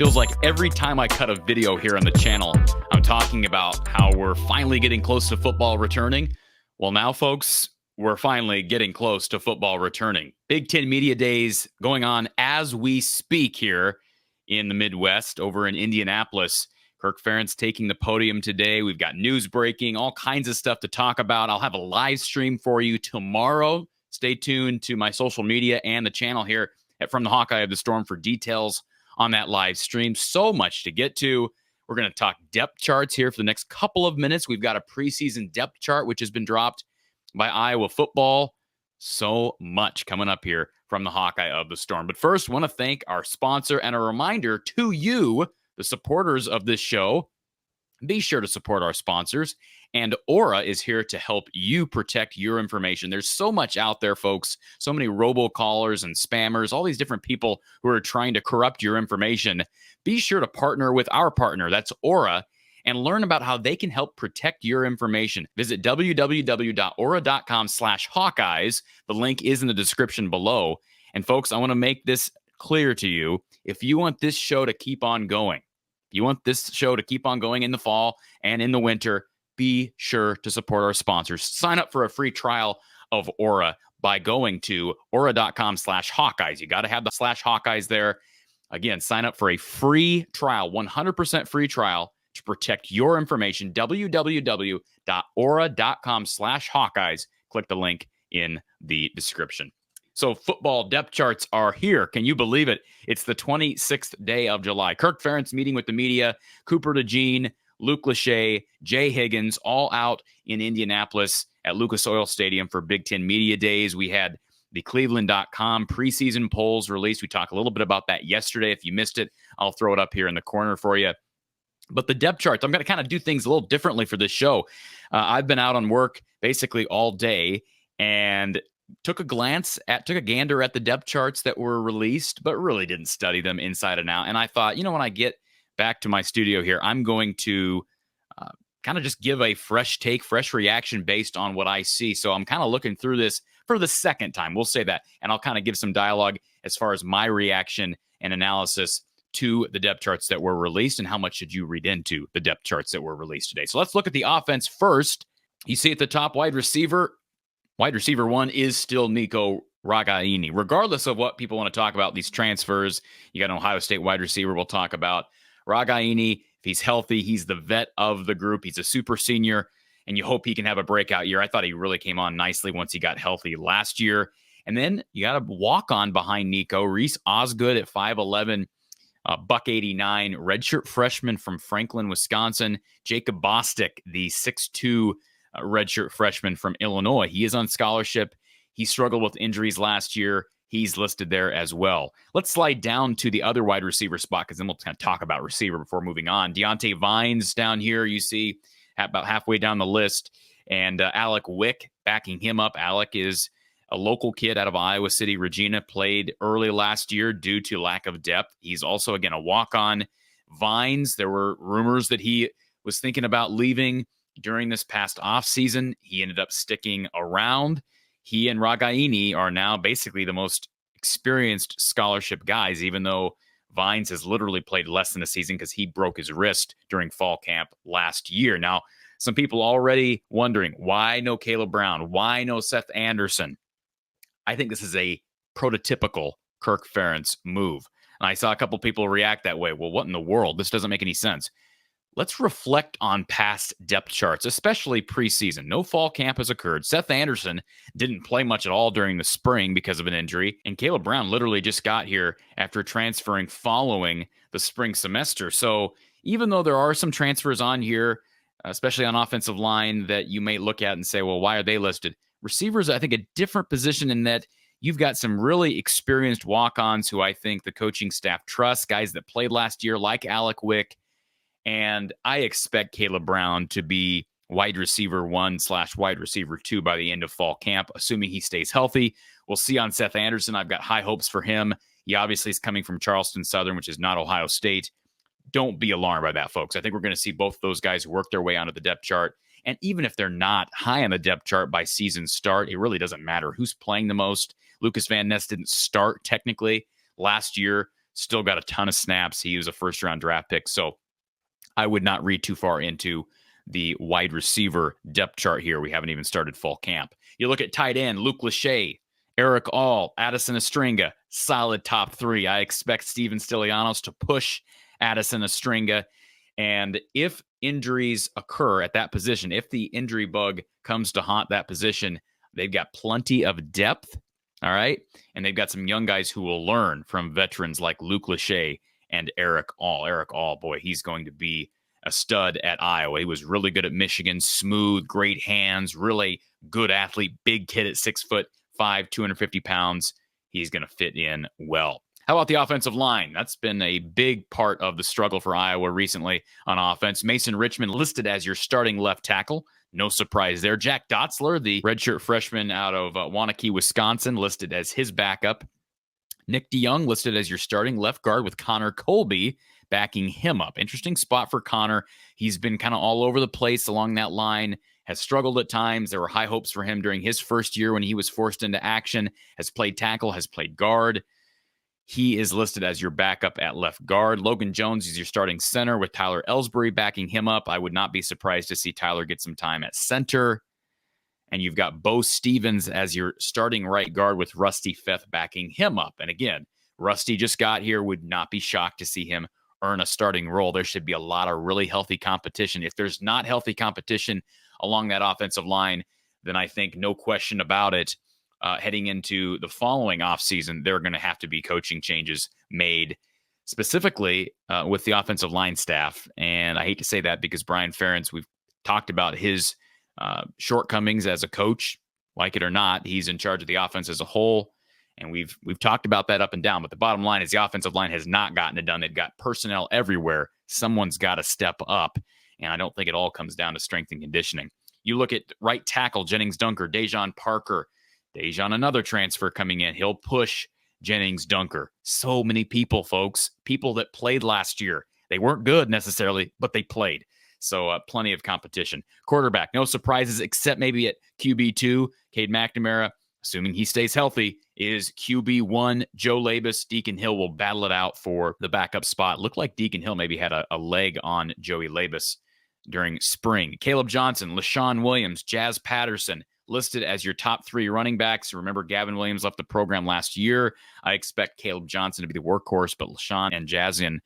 Feels like every time I cut a video here on the channel, I'm talking about how we're finally getting close to football returning. Well, now, folks, we're finally getting close to football returning. Big Ten Media Days going on as we speak here in the Midwest over in Indianapolis. Kirk Ferentz taking the podium today. We've got news breaking, all kinds of stuff to talk about. I'll have a live stream for you tomorrow. Stay tuned to my social media and the channel here at From the Hawkeye of the Storm for details on that live stream. So much to get to. We're going to talk depth charts here for the next couple of minutes. We've got a preseason depth chart, which has been dropped by Iowa football. So much coming up here from the Hawkeye of the Storm. But first, I want to thank our sponsor and a reminder to you, the supporters of this show. Be sure to support our sponsors. And Aura is here to help you protect your information. There's so much out there, folks. So many robocallers and spammers, all these different people who are trying to corrupt your information. Be sure to partner with our partner, that's Aura, and learn about how they can help protect your information. Visit www.aura.com/Hawkeyes. The link is in the description below. And folks, I want to make this clear to you. If you want this show to keep on going, in the fall and in the winter, be sure to support our sponsors. Sign up for a free trial of Aura by going to aura.com/Hawkeyes. You got to have the /Hawkeyes there. Again, sign up for a free trial, 100% free trial to protect your information. www.aura.com/Hawkeyes. Click the link in the description. So football depth charts are here. Can you believe it? It's the 26th day of July. Kirk Ferentz meeting with the media, Cooper DeJean, Luke Lachey, Jay Higgins, all out in Indianapolis at Lucas Oil Stadium for Big Ten Media Days. We had the Cleveland.com preseason polls released. We talked a little bit about that yesterday. If you missed it, I'll throw it up here in the corner for you. But the depth charts, I'm going to kind of do things a little differently for this show. I've been out on work basically all day and took a gander at the depth charts that were released, but really didn't study them inside and out. And I thought, when I get back to my studio here, I'm going to kind of just give a fresh take, fresh reaction based on what I see. So I'm kind of looking through this for the second time. We'll say that. And I'll kind of give some dialogue as far as my reaction and analysis to the depth charts that were released and how much should you read into the depth charts that were released today. So let's look at the offense first. You see at the top, wide receiver one is still Nico Ragaini. Regardless of what people want to talk about, these transfers, you got an Ohio State wide receiver we'll talk about. Ragaini, if he's healthy, he's the vet of the group. He's a super senior, and you hope he can have a breakout year. I thought he really came on nicely once he got healthy last year. And then you got a walk-on behind Nico, Reese Osgood at 5'11", $189, redshirt freshman from Franklin, Wisconsin. Jacob Bostic, the 6'2", redshirt freshman from Illinois. He is on scholarship. He struggled with injuries last year. He's listed there as well. Let's slide down to the other wide receiver spot because then we'll kind of talk about receiver before moving on. Deontay Vines down here, you see about halfway down the list. And Alec Wick backing him up. Alec is a local kid out of Iowa City, Regina, played early last year due to lack of depth. He's also, again, a walk-on. Vines, there were rumors that he was thinking about leaving during this past offseason. He ended up sticking around. He and Ragaini are now basically the most experienced scholarship guys, even though Vines has literally played less than a season because he broke his wrist during fall camp last year. Now, some people already wondering, why no Caleb Brown? Why no Seth Anderson? I think this is a prototypical Kirk Ferentz move. And I saw a couple people react that way. Well, what in the world? This doesn't make any sense. Let's reflect on past depth charts, especially preseason. No fall camp has occurred. Seth Anderson didn't play much at all during the spring because of an injury. And Caleb Brown literally just got here after transferring following the spring semester. So even though there are some transfers on here, especially on offensive line, that you may look at and say, well, why are they listed? Receivers, I think, a different position in that you've got some really experienced walk-ons who I think the coaching staff trusts, guys that played last year like Alec Wick. And I expect Caleb Brown to be wide receiver 1/wide receiver 2 by the end of fall camp, assuming he stays healthy. We'll see on Seth Anderson. I've got high hopes for him. He obviously is coming from Charleston Southern, which is not Ohio State. Don't be alarmed by that, folks. I think we're going to see both those guys work their way onto the depth chart. And even if they're not high on the depth chart by season start, it really doesn't matter who's playing the most. Lucas Van Ness didn't start technically last year, still got a ton of snaps. He was a first-round draft pick, so I would not read too far into the wide receiver depth chart here. We haven't even started fall camp. You look at tight end, Luke Lachey, Eric All, Addison Estringa, solid top three. I expect Steven Stylianos to push Addison Estringa. And if injuries occur at that position, if the injury bug comes to haunt that position, they've got plenty of depth, all right? And they've got some young guys who will learn from veterans like Luke Lachey and Eric All. Eric All, boy, he's going to be a stud at Iowa. He was really good at Michigan, smooth, great hands, really good athlete, big kid at 6'5", 250 pounds. He's going to fit in well. How about the offensive line? That's been a big part of the struggle for Iowa recently on offense. Mason Richmond listed as your starting left tackle. No surprise there. Jack Dotzler, the redshirt freshman out of Waunakee, Wisconsin, listed as his backup. Nick DeYoung listed as your starting left guard with Connor Colby backing him up. Interesting spot for Connor. He's been kind of all over the place along that line, has struggled at times. There were high hopes for him during his first year when he was forced into action, has played tackle, has played guard. He is listed as your backup at left guard. Logan Jones is your starting center with Tyler Ellsbury backing him up. I would not be surprised to see Tyler get some time at center. And you've got Bo Stevens as your starting right guard with Rusty Feth backing him up. And again, Rusty just got here. Would not be shocked to see him earn a starting role. There should be a lot of really healthy competition. If there's not healthy competition along that offensive line, then I think no question about it, heading into the following offseason, there are going to have to be coaching changes made specifically with the offensive line staff. And I hate to say that because Brian Ferentz, we've talked about his shortcomings as a coach. Like it or not, he's in charge of the offense as a whole. And we've talked about that up and down. But the bottom line is the offensive line has not gotten it done. They've got personnel everywhere. Someone's got to step up. And I don't think it all comes down to strength and conditioning. You look at right tackle, Jennings Dunker, Dejon Parker. Dejon, another transfer coming in. He'll push Jennings Dunker. So many people, folks. People that played last year. They weren't good necessarily, but they played. So plenty of competition. Quarterback, no surprises except maybe at QB2. Cade McNamara, assuming he stays healthy, is QB1. Joe Labus, Deacon Hill will battle it out for the backup spot. Looked like Deacon Hill maybe had a leg on Joey Labus during spring. Caleb Johnson, LaShawn Williams, Jazz Patterson, listed as your top three running backs. Remember, Gavin Williams left the program last year. I expect Caleb Johnson to be the workhorse, but LaShawn and Jazzian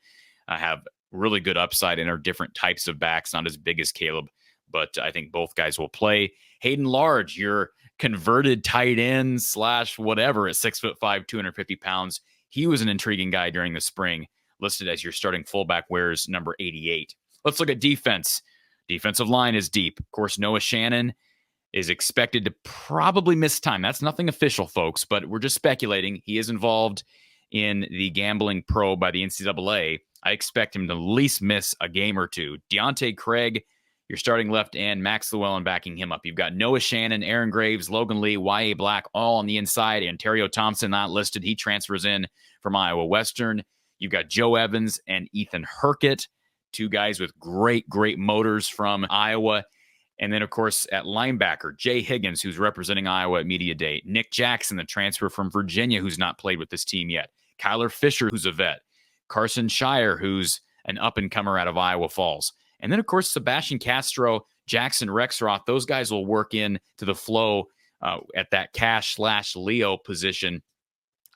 have really good upside and are different types of backs, not as big as Caleb, but I think both guys will play. Hayden Large, your converted tight end / whatever at 6'5", 250 pounds. He was an intriguing guy during the spring, listed as your starting fullback, wears number 88. Let's look at defense. Defensive line is deep. Of course, Noah Shannon is expected to probably miss time. That's nothing official, folks, but we're just speculating. He is involved in the gambling probe by the NCAA. I expect him to at least miss a game or two. Deontay Craig, your starting left end, Max Llewellyn backing him up. You've got Noah Shannon, Aaron Graves, Logan Lee, Y.A. Black, all on the inside. Ontario Thompson not listed. He transfers in from Iowa Western. You've got Joe Evans and Ethan Herkett, two guys with great motors from Iowa. And then, of course, at linebacker, Jay Higgins, who's representing Iowa at Media Day. Nick Jackson, the transfer from Virginia, who's not played with this team yet. Kyler Fisher, who's a vet. Carson Shire, who's an up-and-comer out of Iowa Falls. And then, of course, Sebastian Castro, Jackson Rexroth, those guys will work in to the flow at that Cash / Leo position.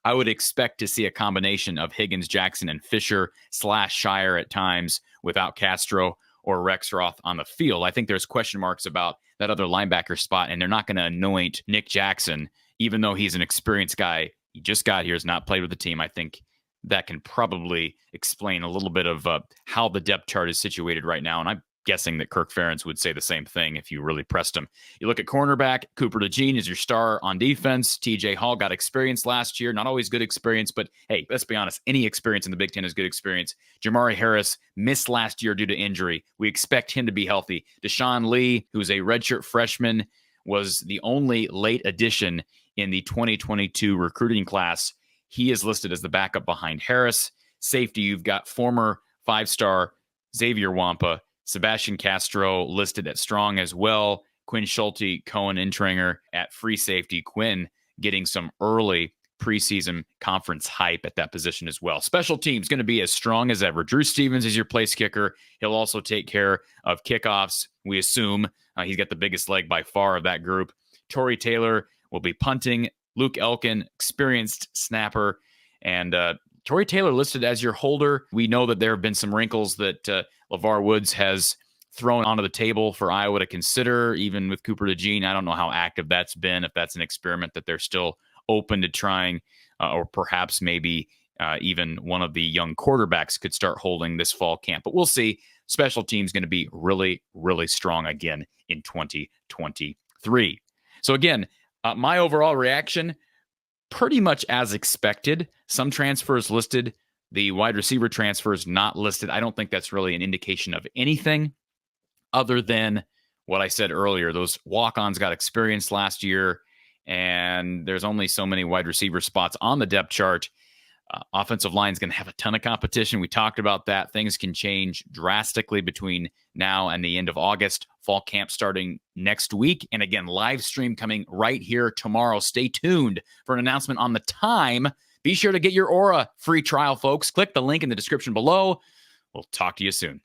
I would expect to see a combination of Higgins, Jackson, and Fisher / Shire at times without Castro or Rexroth on the field. I think there's question marks about that other linebacker spot, and they're not going to anoint Nick Jackson, even though he's an experienced guy. He just got here, has not played with the team. I think that can probably explain a little bit of how the depth chart is situated right now. And I'm guessing that Kirk Ferentz would say the same thing if you really pressed him. You look at cornerback, Cooper DeJean is your star on defense. TJ Hall got experience last year. Not always good experience, but hey, let's be honest. Any experience in the Big Ten is good experience. Jamari Harris missed last year due to injury. We expect him to be healthy. Deshaun Lee, who's a redshirt freshman, was the only late addition in the 2022 recruiting class. He is listed as the backup behind Harris. Safety, you've got former 5-star Xavier Wampa, Sebastian Castro listed at strong as well. Quinn Schulte, Cohen Intringer at free safety. Quinn getting some early preseason conference hype at that position as well. Special teams going to be as strong as ever. Drew Stevens is your place kicker. He'll also take care of kickoffs, we assume. He's got the biggest leg by far of that group. Torrey Taylor will be punting. Luke Elkin, experienced snapper. And Torrey Taylor listed as your holder. We know that there have been some wrinkles that LeVar Woods has thrown onto the table for Iowa to consider, even with Cooper DeJean. I don't know how active that's been, if that's an experiment that they're still open to trying, or perhaps maybe even one of the young quarterbacks could start holding this fall camp. But we'll see. Special teams going to be really, really strong again in 2023. So again, my overall reaction, pretty much as expected. Some transfers listed, the wide receiver transfers not listed. I don't think that's really an indication of anything other than what I said earlier. Those walk-ons got experience last year, and there's only so many wide receiver spots on the depth chart. Offensive line is going to have a ton of competition. We talked about that. Things can change drastically between now and the end of August. Fall camp starting next week. And again, live stream coming right here tomorrow. Stay tuned for an announcement on the time. Be sure to get your Aura free trial, folks. Click the link in the description below. We'll talk to you soon.